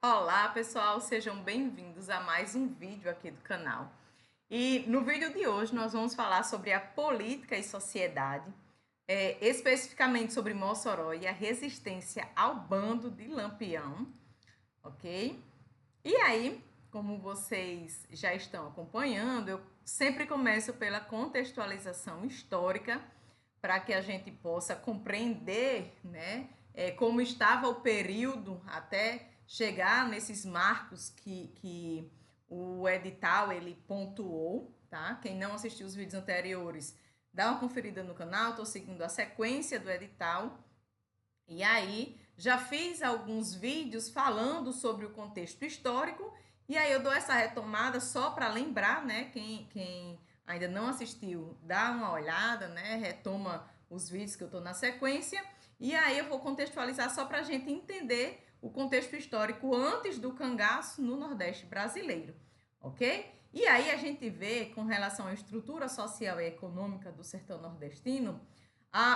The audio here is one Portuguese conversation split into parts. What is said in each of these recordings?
Olá pessoal, sejam bem-vindos a mais um vídeo aqui do canal. E no vídeo de hoje nós vamos falar sobre a política e sociedade, especificamente sobre Mossoró e a resistência ao bando de Lampião, ok? E aí, como vocês já estão acompanhando, eu sempre começo pela contextualização histórica para que a gente possa compreender, né, como estava o período até chegar nesses marcos que o edital ele pontuou, tá? Quem não assistiu os vídeos anteriores, dá uma conferida no canal, estou seguindo a sequência do edital. E aí, já fiz alguns vídeos falando sobre o contexto histórico, e aí eu dou essa retomada só para lembrar, né? Quem ainda não assistiu, dá uma olhada, né? Retoma os vídeos que eu estou na sequência, e aí eu vou contextualizar só para a gente entender o contexto histórico antes do cangaço no Nordeste brasileiro, ok? E aí a gente vê, com relação à estrutura social e econômica do sertão nordestino,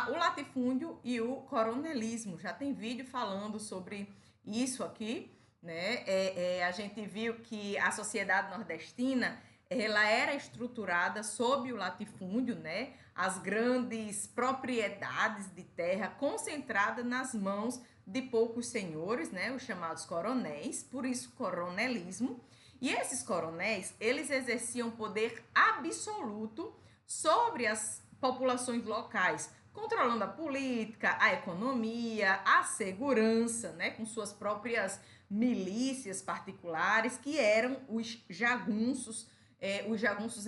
o latifúndio e o coronelismo. Já tem vídeo falando sobre isso aqui, né? A gente viu que a sociedade nordestina ela era estruturada sob o latifúndio, né? As grandes propriedades de terra concentradas nas mãos de poucos senhores, né? Os chamados coronéis, por isso coronelismo. E esses coronéis, eles exerciam poder absoluto sobre as populações locais, controlando a política, a economia, a segurança, né, com suas próprias milícias particulares, que eram os jagunços. Os jagunços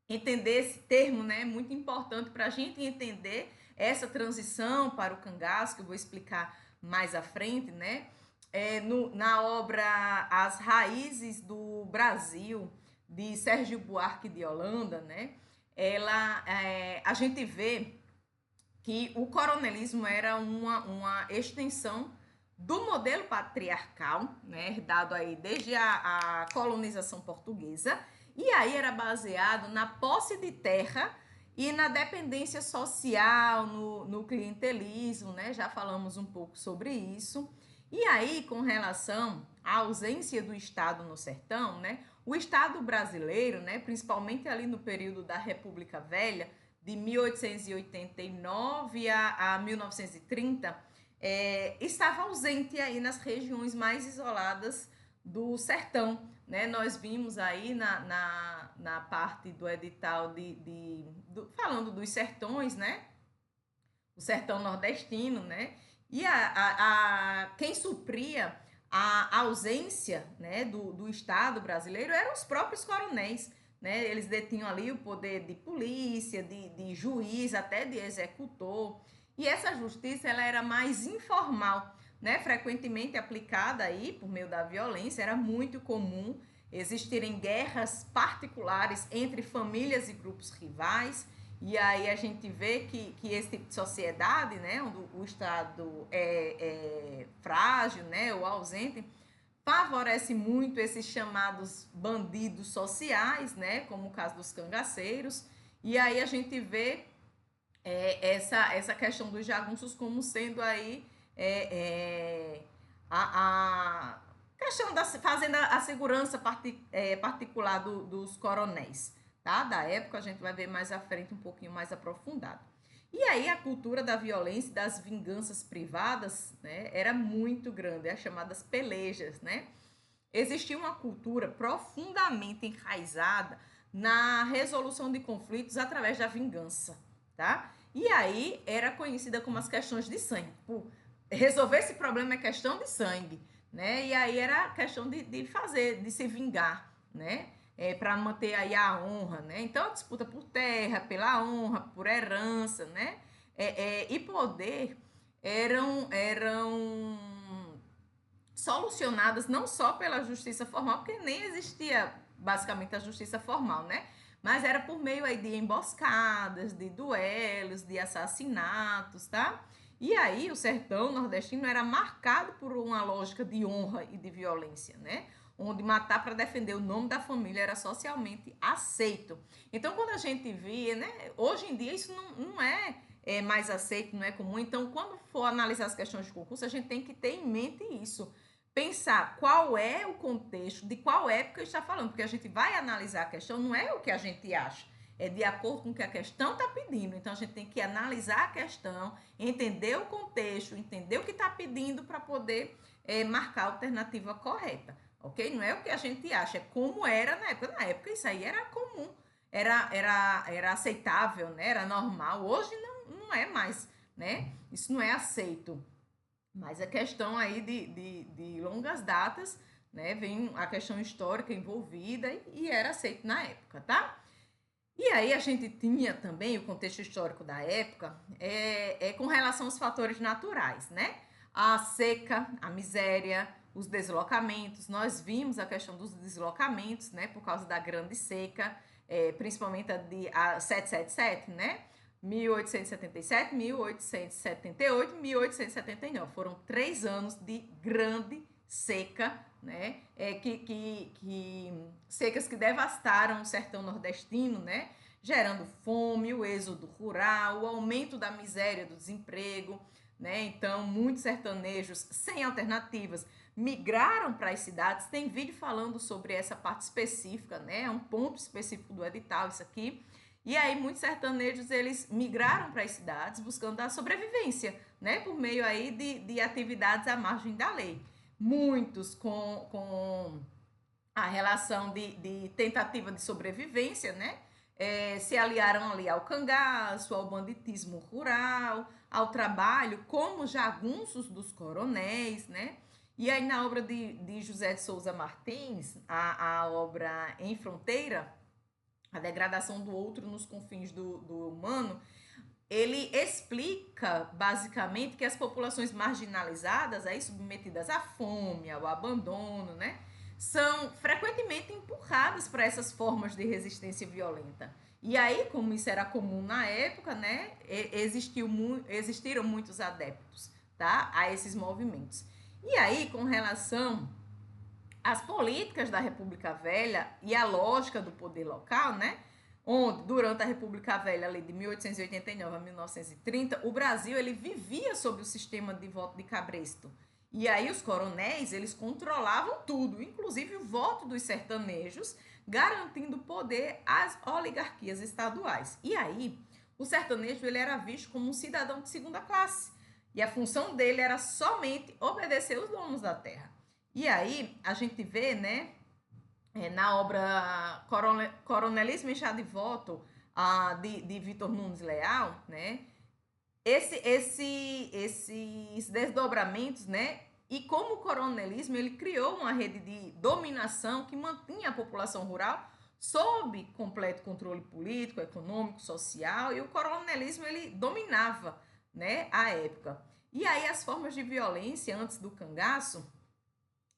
entender esse termo, né, é muito importante para a gente entender essa transição para o cangaço, que eu vou explicar mais à frente, né? Na obra As Raízes do Brasil, de Sérgio Buarque de Holanda, né? A gente vê que o coronelismo era uma extensão do modelo patriarcal, né, herdado aí desde a colonização portuguesa, e aí era baseado na posse de terra e na dependência social, no clientelismo, né? Já falamos um pouco sobre isso. E aí, com relação à ausência do Estado no sertão, né? O Estado brasileiro, né, principalmente ali no período da República Velha, de 1889 a 1930, estava ausente aí nas regiões mais isoladas do sertão, né? Nós vimos aí na parte do edital falando dos sertões, né? O sertão nordestino, né? E quem supria a ausência, né, do Estado brasileiro eram os próprios coronéis, né? Eles detinham ali o poder de polícia, de juiz, até de executor. E essa justiça ela era mais informal, né? Frequentemente aplicada aí por meio da violência. Era muito comum existirem guerras particulares entre famílias e grupos rivais. E aí a gente vê que esse tipo de sociedade, né, onde o Estado é frágil, né, ou ausente, favorece muito esses chamados bandidos sociais, né, como o caso dos cangaceiros. E aí a gente vê essa questão dos jagunços como sendo aí a questão da fazendo a segurança particular dos coronéis, tá? Da época a gente vai ver mais à frente um pouquinho mais aprofundado. E aí a cultura da violência e das vinganças privadas, né, era muito grande, as chamadas pelejas, né? Existia uma cultura profundamente enraizada na resolução de conflitos através da vingança, tá? E aí era conhecida como as questões de sangue. Por resolver esse problema é questão de sangue, né? E aí era questão de se vingar, né? Para manter aí a honra, né? Então a disputa por terra, pela honra, por herança, né? E poder eram solucionadas não só pela justiça formal, porque nem existia basicamente a justiça formal, né? Mas era por meio aí de emboscadas, de duelos, de assassinatos, tá? E aí o sertão nordestino era marcado por uma lógica de honra e de violência, né? Onde matar para defender o nome da família era socialmente aceito. Então, quando a gente vê, né? Hoje em dia isso não é é mais aceito, não é comum. Então, quando for analisar as questões de concurso, a gente tem que ter em mente isso. Pensar qual é o contexto, de qual época está falando, porque a gente vai analisar a questão, não é o que a gente acha, é de acordo com o que a questão está pedindo. Então, a gente tem que analisar a questão, entender o contexto, entender o que está pedindo para poder marcar a alternativa correta, ok? Não é o que a gente acha, é como era na época. Na época, isso aí era comum, era aceitável, né? Era normal. Hoje não é mais, né? Isso não é aceito. Mas a questão aí de longas datas, né? Vem a questão histórica envolvida e era aceito na época, tá? E aí a gente tinha também o contexto histórico da época com relação aos fatores naturais, né? A seca, a miséria, os deslocamentos. Nós vimos a questão dos deslocamentos, né? Por causa da grande seca, principalmente a 777, né? 1877, 1878, 1879. Foram 3 anos de grande seca, né? Secas que devastaram o sertão nordestino, né? Gerando fome, o êxodo rural, o aumento da miséria, do desemprego, né? Então, muitos sertanejos sem alternativas migraram para as cidades. Tem vídeo falando sobre essa parte específica, né? É um ponto específico do edital, isso aqui. E aí, muitos sertanejos, eles migraram para as cidades buscando a sobrevivência, né? Por meio aí de atividades à margem da lei. Muitos com a relação de tentativa de sobrevivência, né? Se aliaram ali ao cangaço, ao banditismo rural, ao trabalho como jagunços dos coronéis, né? E aí, na obra de José de Souza Martins, a obra Em Fronteira, a degradação do outro nos confins do humano, ele explica basicamente que as populações marginalizadas, aí submetidas à fome, ao abandono, né, são frequentemente empurradas para essas formas de resistência violenta. E aí, como isso era comum na época, né, existiram muitos adeptos, tá, a esses movimentos. E aí, com relação as políticas da República Velha e a lógica do poder local, né? Onde, durante a República Velha, ali de 1889 a 1930, o Brasil ele vivia sob o sistema de voto de cabresto. E aí os coronéis, eles controlavam tudo, inclusive o voto dos sertanejos, garantindo poder às oligarquias estaduais. E aí, o sertanejo ele era visto como um cidadão de segunda classe. E a função dele era somente obedecer os donos da terra. E aí, a gente vê, né, na obra Coronelismo e Chá de Voto, de Vitor Nunes Leal, né, esses desdobramentos, né, e como o coronelismo ele criou uma rede de dominação que mantinha a população rural sob completo controle político, econômico, social, e o coronelismo ele dominava, né, a época. E aí as formas de violência antes do cangaço,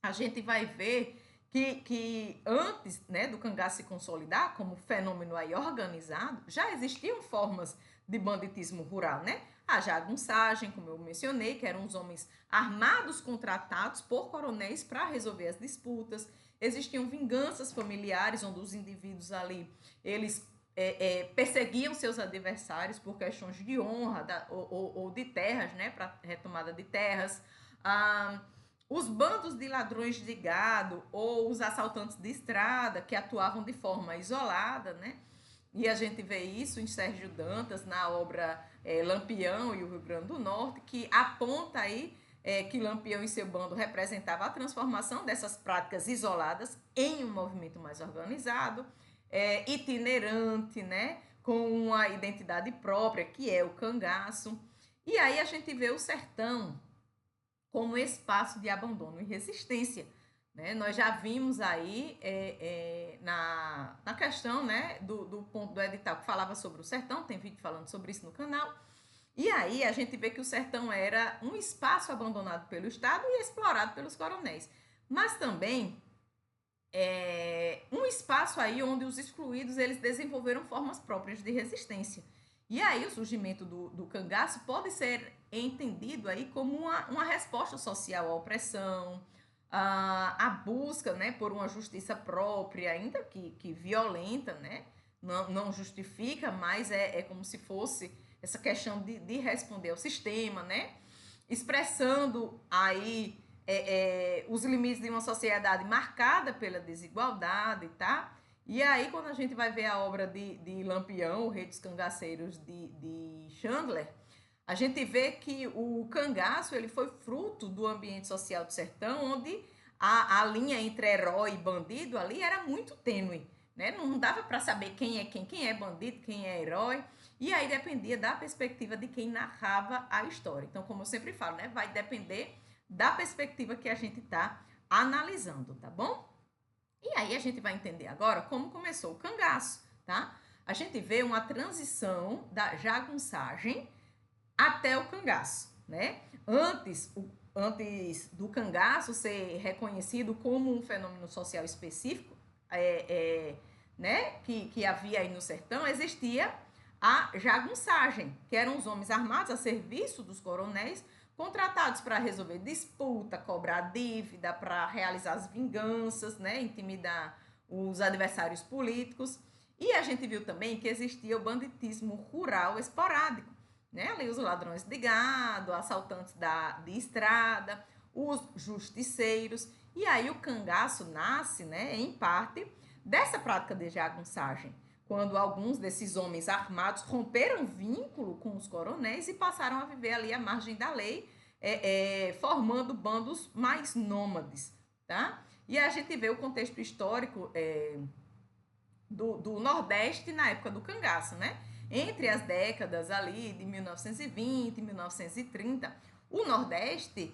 a gente vai ver que antes, né, do cangaço se consolidar como fenômeno aí organizado, já existiam formas de banditismo rural, né? A jagunçagem, como eu mencionei, que eram os homens armados contratados por coronéis para resolver as disputas. Existiam vinganças familiares, onde os indivíduos ali, eles perseguiam seus adversários por questões de honra ou de terras, né, para retomada de terras. Os bandos de ladrões de gado ou os assaltantes de estrada que atuavam de forma isolada, né? E a gente vê isso em Sérgio Dantas, na obra Lampião e o Rio Grande do Norte, que aponta aí que Lampião e seu bando representavam a transformação dessas práticas isoladas em um movimento mais organizado, itinerante, né? Com uma identidade própria, que é o cangaço. E aí a gente vê o sertão como espaço de abandono e resistência. Né? Nós já vimos aí na questão, né, do ponto do edital que falava sobre o sertão, tem vídeo falando sobre isso no canal, e aí a gente vê que o sertão era um espaço abandonado pelo Estado e explorado pelos coronéis, mas também um espaço aí onde os excluídos eles desenvolveram formas próprias de resistência. E aí o surgimento do cangaço pode ser entendido aí como uma resposta social à opressão, a busca, né, por uma justiça própria, ainda que violenta, né, não justifica, mas é como se fosse essa questão de responder ao sistema, né? Expressando aí os limites de uma sociedade marcada pela desigualdade, tá? E aí, quando a gente vai ver a obra de Lampião, o Rei dos Cangaceiros, de Chandler, a gente vê que o cangaço ele foi fruto do ambiente social do sertão, onde a linha entre herói e bandido ali era muito tênue, né? Não dava para saber quem é bandido, quem é herói, e aí dependia da perspectiva de quem narrava a história. Então, como eu sempre falo, né? Vai depender da perspectiva que a gente está analisando, tá bom? E aí a gente vai entender agora como começou o cangaço, tá? A gente vê uma transição da jagunçagem até o cangaço, né? Antes do cangaço ser reconhecido como um fenômeno social específico, né, que havia aí no sertão, existia a jagunçagem, que eram os homens armados a serviço dos coronéis, contratados para resolver disputa, cobrar dívida, para realizar as vinganças, né, intimidar os adversários políticos. E a gente viu também que existia o banditismo rural esporádico, né? Ali os ladrões de gado, assaltantes de estrada, os justiceiros. E aí o cangaço nasce, né, em parte, dessa prática de jagunçagem, quando alguns desses homens armados romperam vínculo com os coronéis e passaram a viver ali à margem da lei, formando bandos mais nômades, tá? E a gente vê o contexto histórico do Nordeste na época do cangaço, né? Entre as décadas ali de 1920 e 1930, o Nordeste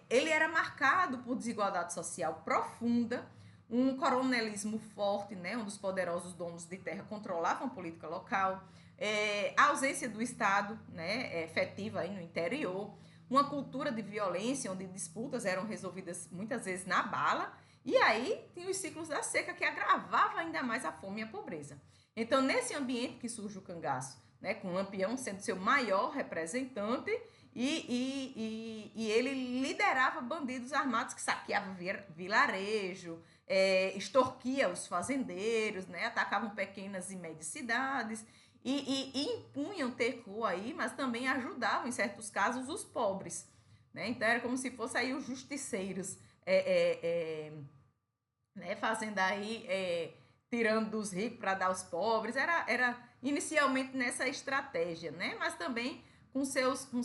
ele era marcado por desigualdade social profunda, um coronelismo forte, né, onde os poderosos donos de terra controlavam a política local, a ausência do Estado, né, efetiva aí no interior, uma cultura de violência onde disputas eram resolvidas muitas vezes na bala, e aí tinha os ciclos da seca que agravava ainda mais a fome e a pobreza. Então, nesse ambiente que surge o cangaço, né, com Lampião sendo seu maior representante, e ele liderava bandidos armados que saqueavam vilarejo, extorquia os fazendeiros, né, atacavam pequenas e médias cidades e impunham terror aí, mas também ajudavam, em certos casos, os pobres. Né? Então, era como se fossem aí os justiceiros, né, fazendo aí, tirando dos ricos para dar aos pobres. Era inicialmente nessa estratégia, né? Mas também com seus com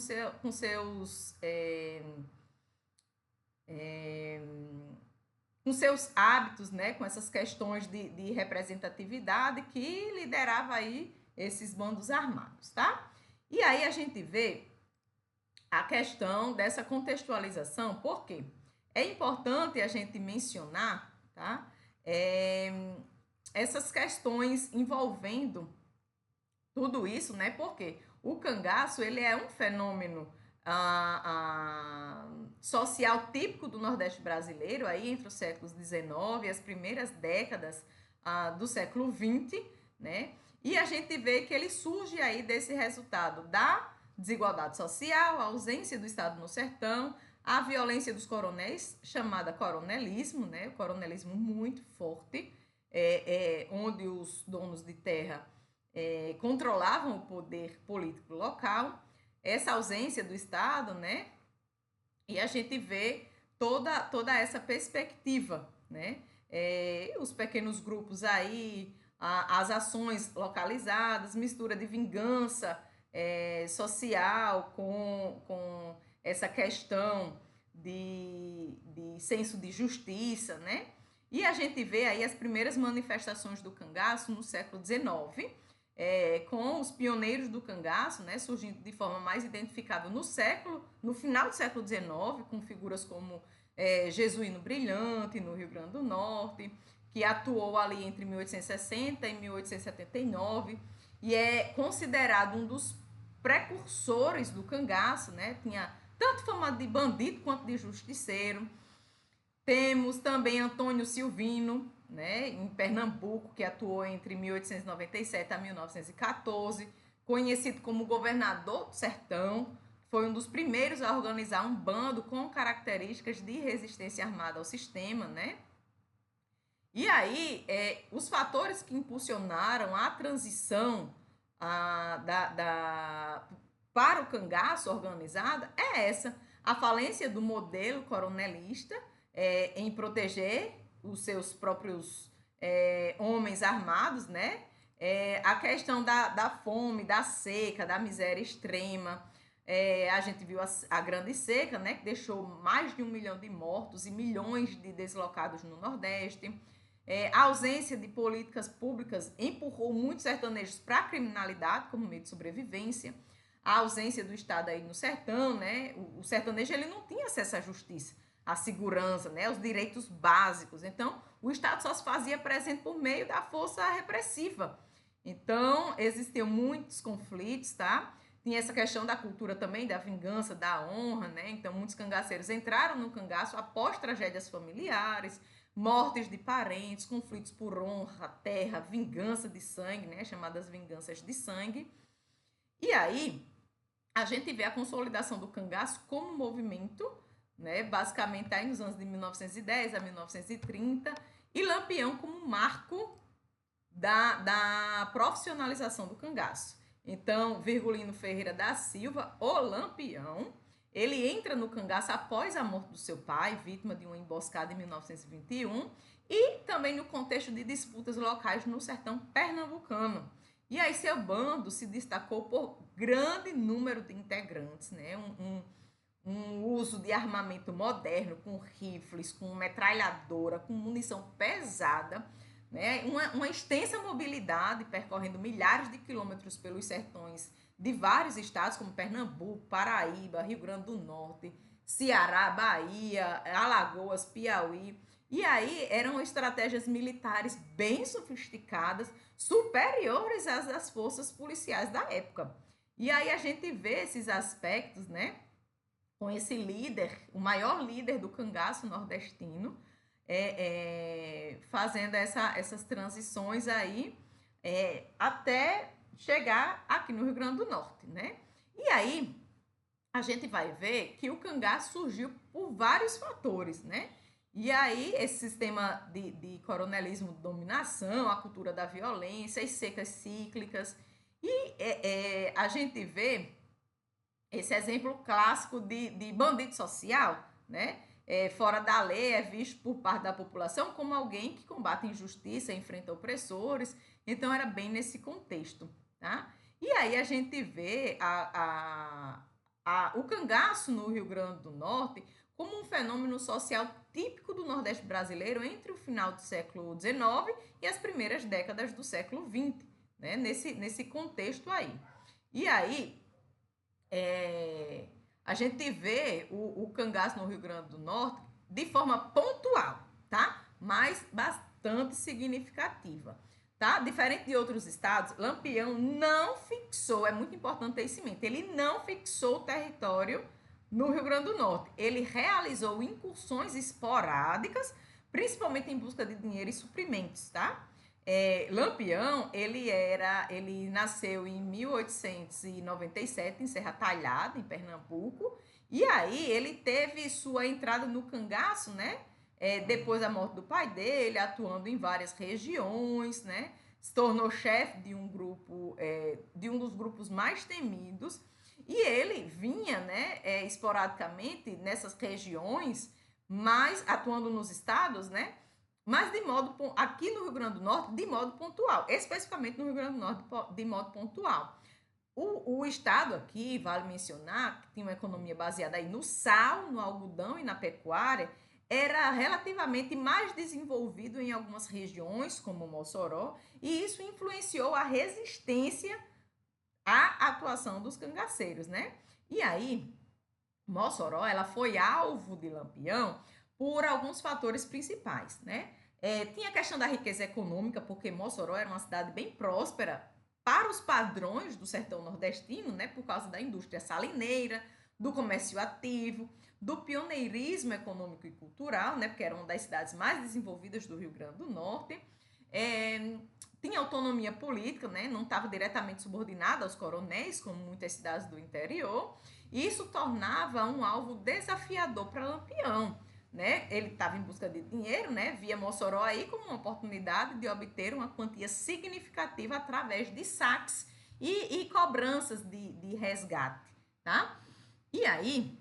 seus hábitos, né, com essas questões de representatividade que liderava aí esses bandos armados, tá? E aí a gente vê a questão dessa contextualização, por quê? É importante a gente mencionar, tá? Essas questões envolvendo tudo isso, né? Porque o cangaço, ele é um fenômeno social típico do Nordeste brasileiro, aí entre os séculos XIX e as primeiras décadas do século XX, né? E a gente vê que ele surge aí desse resultado da desigualdade social, a ausência do Estado no sertão, a violência dos coronéis, chamada coronelismo, né? O coronelismo muito forte, onde os donos de terra controlavam o poder político local, essa ausência do Estado, né? E a gente vê toda essa perspectiva, né? Os pequenos grupos aí, as ações localizadas, mistura de vingança social com essa questão de senso de justiça, né? E a gente vê aí as primeiras manifestações do cangaço no século XIX, com os pioneiros do cangaço, né, surgindo de forma mais identificável no final do século XIX, com figuras como Jesuíno Brilhante, no Rio Grande do Norte, que atuou ali entre 1860 e 1879, e é considerado um dos precursores do cangaço, né, tinha tanto fama de bandido quanto de justiceiro. Temos também Antônio Silvino, né, em Pernambuco, que atuou entre 1897 a 1914, conhecido como governador do sertão, foi um dos primeiros a organizar um bando com características de resistência armada ao sistema, né? E aí, os fatores que impulsionaram a transição para o cangaço organizada é essa, a falência do modelo coronelista em proteger os seus próprios homens armados, né? A questão da fome, da seca, da miséria extrema. A gente viu a Grande Seca, né, que deixou mais de 1 milhão de mortos e milhões de deslocados no Nordeste. A ausência de políticas públicas empurrou muitos sertanejos para a criminalidade como meio de sobrevivência. A ausência do Estado aí no sertão, né? O sertanejo ele não tinha acesso à justiça, à segurança, né? Aos direitos básicos. Então, o Estado só se fazia presente por meio da força repressiva. Então, existiam muitos conflitos, tá? Tinha essa questão da cultura também, da vingança, da honra, né? Então, muitos cangaceiros entraram no cangaço após tragédias familiares, mortes de parentes, conflitos por honra, terra, vingança de sangue, né? Chamadas vinganças de sangue. E aí, a gente vê a consolidação do cangaço como movimento, né? Basicamente aí nos anos de 1910 a 1930, e Lampião como marco da profissionalização do cangaço. Então, Virgulino Ferreira da Silva, o Lampião, ele entra no cangaço após a morte do seu pai, vítima de uma emboscada em 1921, e também no contexto de disputas locais no sertão pernambucano. E aí seu bando se destacou por grande número de integrantes, né? Um uso de armamento moderno, com rifles, com metralhadora, com munição pesada, né? Uma extensa mobilidade, percorrendo milhares de quilômetros pelos sertões de vários estados, como Pernambuco, Paraíba, Rio Grande do Norte, Ceará, Bahia, Alagoas, Piauí. E aí eram estratégias militares bem sofisticadas, superiores às das forças policiais da época. E aí a gente vê esses aspectos, né? Com esse líder, o maior líder do cangaço nordestino, fazendo essas transições aí até chegar aqui no Rio Grande do Norte, né? E aí a gente vai ver que o cangaço surgiu por vários fatores, né? E aí esse sistema de coronelismo de dominação, a cultura da violência, as secas cíclicas, e a gente vê esse exemplo clássico de bandido social, né? Fora da lei, é visto por parte da população como alguém que combate injustiça, enfrenta opressores. Então, era bem nesse contexto, tá? E aí a gente vê o cangaço no Rio Grande do Norte como um fenômeno social típico do Nordeste brasileiro entre o final do século XIX e as primeiras décadas do século XX, né? Nesse contexto aí. E aí, a gente vê o cangaço no Rio Grande do Norte de forma pontual, tá? Mas bastante significativa, tá? Diferente de outros estados, Lampião não fixou, é muito importante ter isso em mente, ele não fixou o território no Rio Grande do Norte. Ele realizou incursões esporádicas, principalmente em busca de dinheiro e suprimentos, tá? Lampião, ele nasceu em 1897 em Serra Talhada, em Pernambuco, e aí ele teve sua entrada no cangaço, né? Depois da morte do pai dele, atuando em várias regiões, né? Se tornou chefe de um grupo, de um dos grupos mais temidos, e ele vinha, né, esporadicamente nessas regiões, mas atuando nos estados, né? Mas aqui no Rio Grande do Norte, de modo pontual, especificamente no Rio Grande do Norte, de modo pontual. O estado aqui, vale mencionar, que tinha uma economia baseada aí no sal, no algodão e na pecuária, era relativamente mais desenvolvido em algumas regiões, como Mossoró, e isso influenciou a resistência à atuação dos cangaceiros, né? E aí, Mossoró, ela foi alvo de Lampião por alguns fatores principais, né? Tinha a questão da riqueza econômica, porque Mossoró era uma cidade bem próspera para os padrões do sertão nordestino, né? Por causa da indústria salineira, do comércio ativo, do pioneirismo econômico e cultural, né? Porque era uma das cidades mais desenvolvidas do Rio Grande do Norte. Tinha autonomia política, né? Não estava diretamente subordinada aos coronéis, como muitas cidades do interior. Isso tornava um alvo desafiador para Lampião, né? Ele estava em busca de dinheiro, né? Via Mossoró aí como uma oportunidade de obter uma quantia significativa através de saques e cobranças de resgate, tá? E aí,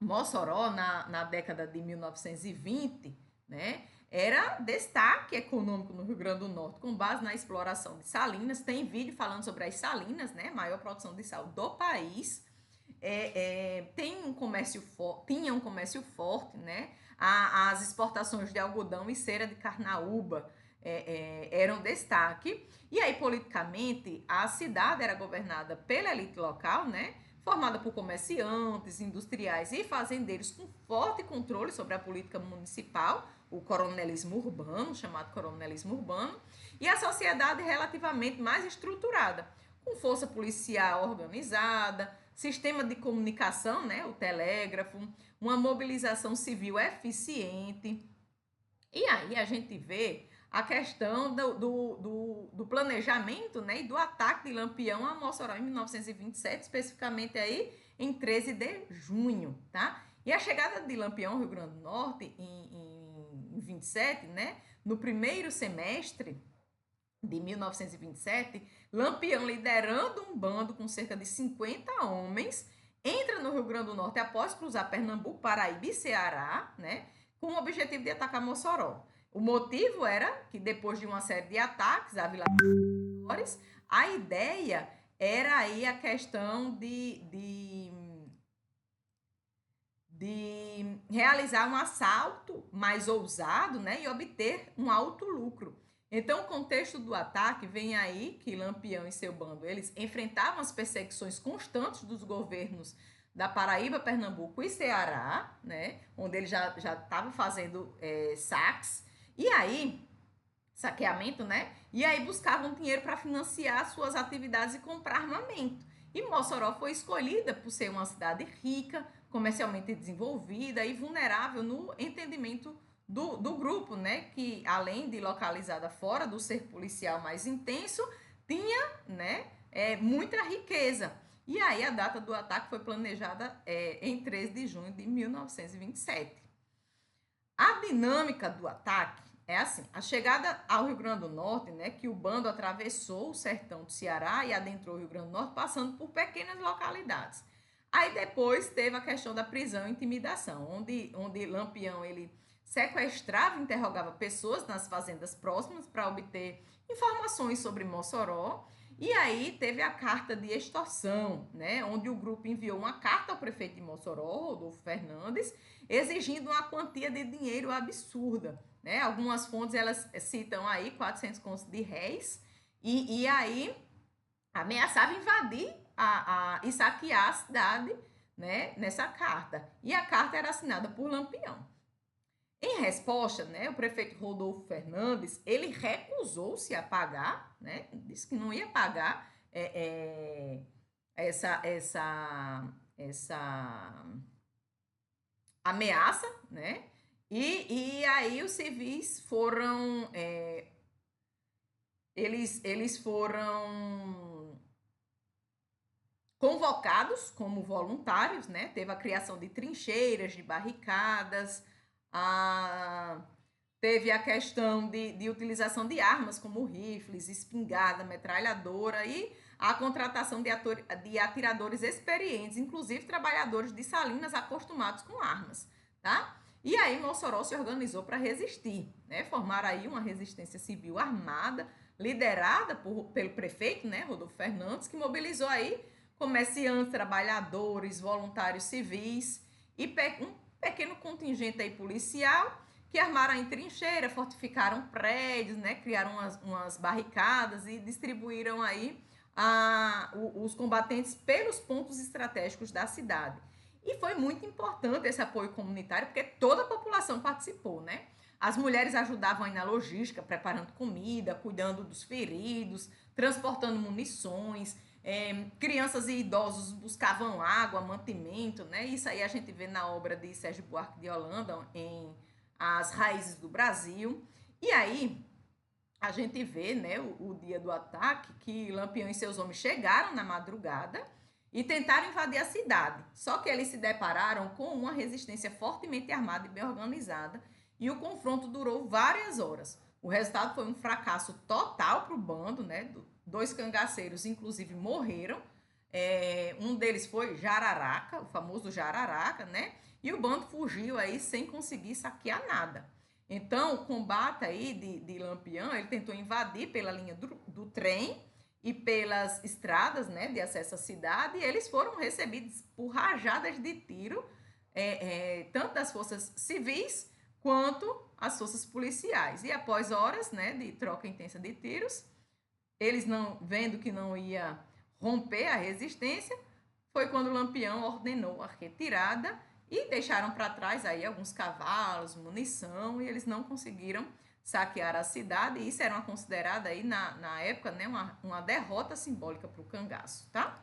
Mossoró, na década de 1920, né, era destaque econômico no Rio Grande do Norte, com base na exploração de salinas. Tem vídeo falando sobre as salinas, né, maior produção de sal do país. Tinha um comércio forte, né? As exportações de algodão e cera de carnaúba eram destaque. E aí, politicamente, a cidade era governada pela elite local, né? Formada por comerciantes, industriais e fazendeiros com forte controle sobre a política municipal, o coronelismo urbano, chamado coronelismo urbano, e a sociedade relativamente mais estruturada, com força policial organizada, sistema de comunicação, né, o telégrafo, uma mobilização civil eficiente. E aí a gente vê a questão do planejamento, né, e do ataque de Lampião a Mossoró em 1927, especificamente aí em 13 de junho, tá? E a chegada de Lampião ao Rio Grande do Norte em 27, né, no primeiro semestre de 1927, Lampião, liderando um bando com cerca de 50 homens, entra no Rio Grande do Norte após cruzar Pernambuco, Paraíba e Ceará, né, com o objetivo de atacar Mossoró. O motivo era que, depois de uma série de ataques a vilas, a ideia era aí a questão de realizar um assalto mais ousado, né, e obter um alto lucro. Então, o contexto do ataque vem aí que Lampião e seu bando, eles enfrentavam as perseguições constantes dos governos da Paraíba, Pernambuco e Ceará, né, onde ele já estava fazendo saques, e aí, saqueamento, né, e aí buscavam dinheiro para financiar suas atividades e comprar armamento. E Mossoró foi escolhida por ser uma cidade rica, comercialmente desenvolvida e vulnerável no entendimento do grupo, né, que além de localizada fora do cerco policial mais intenso, tinha, né, muita riqueza. E aí a data do ataque foi planejada em 13 de junho de 1927. A dinâmica do ataque é assim: a chegada ao Rio Grande do Norte, né, que o bando atravessou o sertão do Ceará e adentrou o Rio Grande do Norte, passando por pequenas localidades. Aí depois teve a questão da prisão e intimidação, onde Lampião ele sequestrava e interrogava pessoas nas fazendas próximas para obter informações sobre Mossoró. E aí teve a carta de extorsão, né, onde o grupo enviou uma carta ao prefeito de Mossoró, Rodolfo Fernandes, exigindo uma quantia de dinheiro absurda, né? Algumas fontes elas citam aí 400 contos de réis e aí ameaçava invadir e saquear a cidade, né, nessa carta. E a carta era assinada por Lampião. Em resposta, né, o prefeito Rodolfo Fernandes, ele recusou-se a pagar, né, disse que não ia pagar essa ameaça, né, e aí os civis foram, eles foram convocados como voluntários, né, teve a criação de trincheiras, de barricadas, teve a questão de utilização de armas como rifles, espingarda, metralhadora e a contratação de atiradores experientes, inclusive trabalhadores de salinas acostumados com armas, tá? E aí Mossoró se organizou para resistir, né? Formaram aí uma resistência civil armada, liderada pelo prefeito, né, Rodolfo Fernandes, que mobilizou aí comerciantes, trabalhadores, voluntários civis e um pequeno contingente aí policial que armaram em trincheira, fortificaram prédios, né, criaram umas barricadas e distribuíram aí os combatentes pelos pontos estratégicos da cidade. E foi muito importante esse apoio comunitário, porque toda a população participou, né? As mulheres ajudavam aí na logística, preparando comida, cuidando dos feridos, transportando munições, crianças e idosos buscavam água, mantimento, né? Isso aí a gente vê na obra de Sérgio Buarque de Holanda, em As Raízes do Brasil. E aí a gente vê, né, o dia do ataque, que Lampião e seus homens chegaram na madrugada e tentaram invadir a cidade. Só que eles se depararam com uma resistência fortemente armada e bem organizada, e o confronto durou várias horas. O resultado foi um fracasso total para o bando, né, 2 cangaceiros, inclusive, morreram. Um deles foi Jararaca, o famoso Jararaca, né? E o bando fugiu aí sem conseguir saquear nada. Então, o combate aí de Lampião, ele tentou invadir pela linha do trem e pelas estradas, né, de acesso à cidade, e eles foram recebidos por rajadas de tiro, tanto das forças civis quanto as forças policiais. E após horas, né, de troca intensa de tiros, eles não vendo que não ia romper a resistência, foi quando Lampião ordenou a retirada e deixaram para trás aí alguns cavalos, munição, e eles não conseguiram saquear a cidade, e isso era considerada aí na época, né, uma derrota simbólica para o cangaço, tá?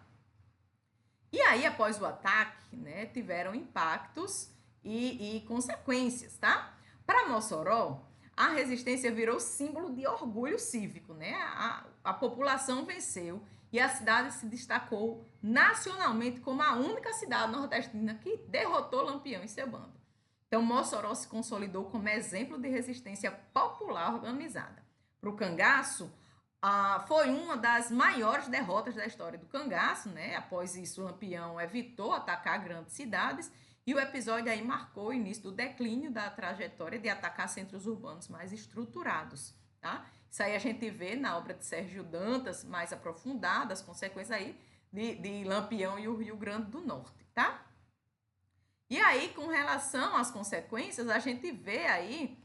E aí, após o ataque, né, tiveram impactos e consequências, tá? Para Mossoró, a resistência virou símbolo de orgulho cívico, né? A população venceu e a cidade se destacou nacionalmente como a única cidade nordestina que derrotou Lampião e seu bando. Então, Mossoró se consolidou como exemplo de resistência popular organizada. Para o cangaço, foi uma das maiores derrotas da história do cangaço, né? Após isso, Lampião evitou atacar grandes cidades e o episódio aí marcou o início do declínio da trajetória de atacar centros urbanos mais estruturados, tá? Isso aí a gente vê na obra de Sérgio Dantas, mais aprofundada, as consequências aí de Lampião e o Rio Grande do Norte, tá? E aí, com relação às consequências, a gente vê aí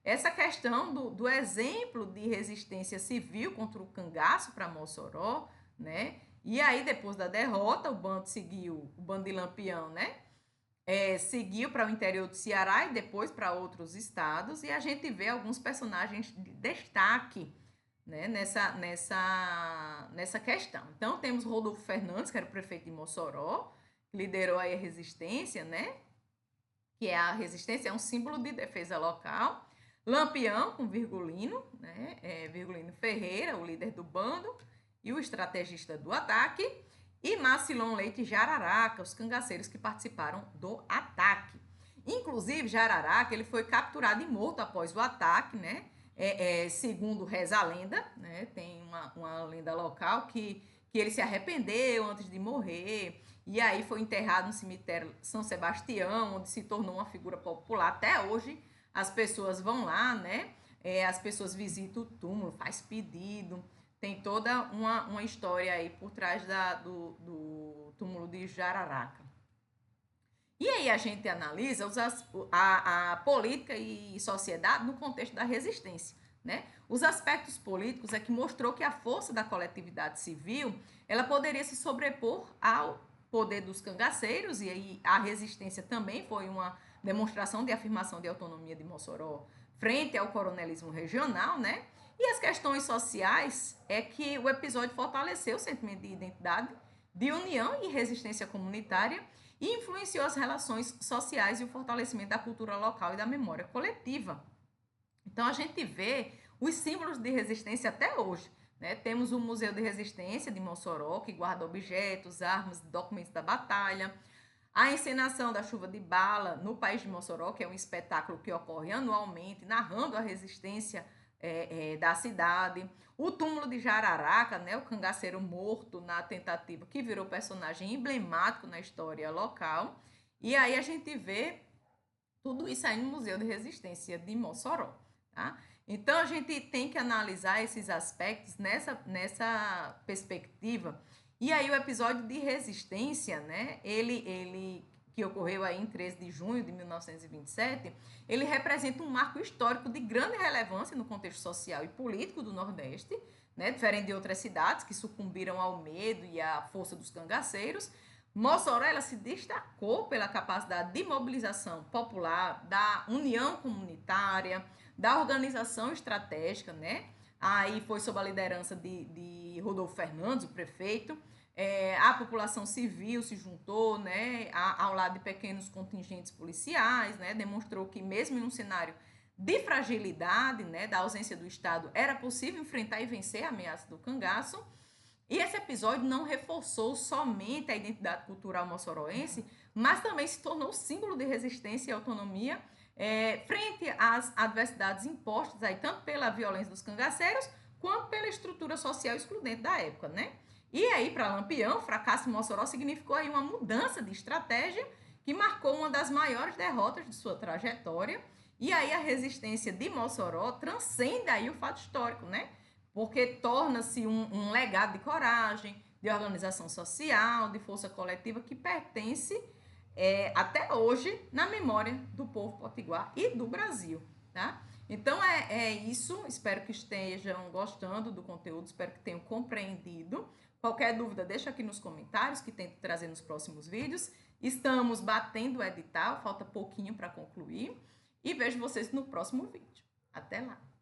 essa questão do exemplo de resistência civil contra o cangaço para Mossoró, né? E aí, depois da derrota, o bando de Lampião, né? Seguiu para o interior do Ceará e depois para outros estados, e a gente vê alguns personagens de destaque, né, nessa questão. Então, temos Rodolfo Fernandes, que era o prefeito de Mossoró, que liderou aí a resistência, né? Que a resistência é um símbolo de defesa local. Lampião, com Virgulino, né? Virgulino Ferreira, o líder do bando e o estrategista do ataque. E Macilon Leite e Jararaca, os cangaceiros que participaram do ataque. Inclusive, Jararaca, ele foi capturado e morto após o ataque, né? Segundo reza a lenda, né? Tem uma lenda local que ele se arrependeu antes de morrer, e aí foi enterrado no cemitério São Sebastião, onde se tornou uma figura popular. Até hoje as pessoas vão lá, né? As pessoas visitam o túmulo, faz pedido, tem toda uma história aí por trás do túmulo de Jararaca. E aí a gente analisa a política e sociedade no contexto da resistência, né? Os aspectos políticos é que mostrou que a força da coletividade civil, ela poderia se sobrepor ao poder dos cangaceiros, e aí a resistência também foi uma demonstração de afirmação de autonomia de Mossoró frente ao coronelismo regional, né? E as questões sociais é que o episódio fortaleceu o sentimento de identidade, de união e resistência comunitária e influenciou as relações sociais e o fortalecimento da cultura local e da memória coletiva. Então, a gente vê os símbolos de resistência até hoje, né? Temos o Museu de Resistência de Mossoró, que guarda objetos, armas, documentos da batalha. A encenação da Chuva de Bala no País de Mossoró, que é um espetáculo que ocorre anualmente, narrando a resistência da cidade. O túmulo de Jararaca, né, o cangaceiro morto na tentativa, que virou personagem emblemático na história local. E aí a gente vê tudo isso aí no Museu de Resistência de Mossoró, tá? Então, a gente tem que analisar esses aspectos nessa perspectiva. E aí, o episódio de resistência, né, ele que ocorreu aí em 13 de junho de 1927, ele representa um marco histórico de grande relevância no contexto social e político do Nordeste, né, diferente de outras cidades que sucumbiram ao medo e à força dos cangaceiros. Mossoró, ela se destacou pela capacidade de mobilização popular, da união comunitária, da organização estratégica, né? Aí foi sob a liderança de Rodolfo Fernandes, o prefeito. A população civil se juntou, né, ao lado de pequenos contingentes policiais, né? Demonstrou que mesmo em um cenário de fragilidade, né, da ausência do Estado, era possível enfrentar e vencer a ameaça do cangaço. E esse episódio não reforçou somente a identidade cultural moçoroense, mas também se tornou símbolo de resistência e autonomia frente às adversidades impostas aí, tanto pela violência dos cangaceiros, quanto pela estrutura social excludente da época, né? E aí, para Lampião, o fracasso em Mossoró significou aí uma mudança de estratégia que marcou uma das maiores derrotas de sua trajetória. E aí a resistência de Mossoró transcende aí o fato histórico, né? Porque torna-se um legado de coragem, de organização social, de força coletiva que pertence até hoje na memória do povo potiguar e do Brasil, tá? Então é isso, espero que estejam gostando do conteúdo, espero que tenham compreendido. Qualquer dúvida, deixa aqui nos comentários que tento trazer nos próximos vídeos. Estamos batendo o edital, falta pouquinho para concluir. E vejo vocês no próximo vídeo. Até lá!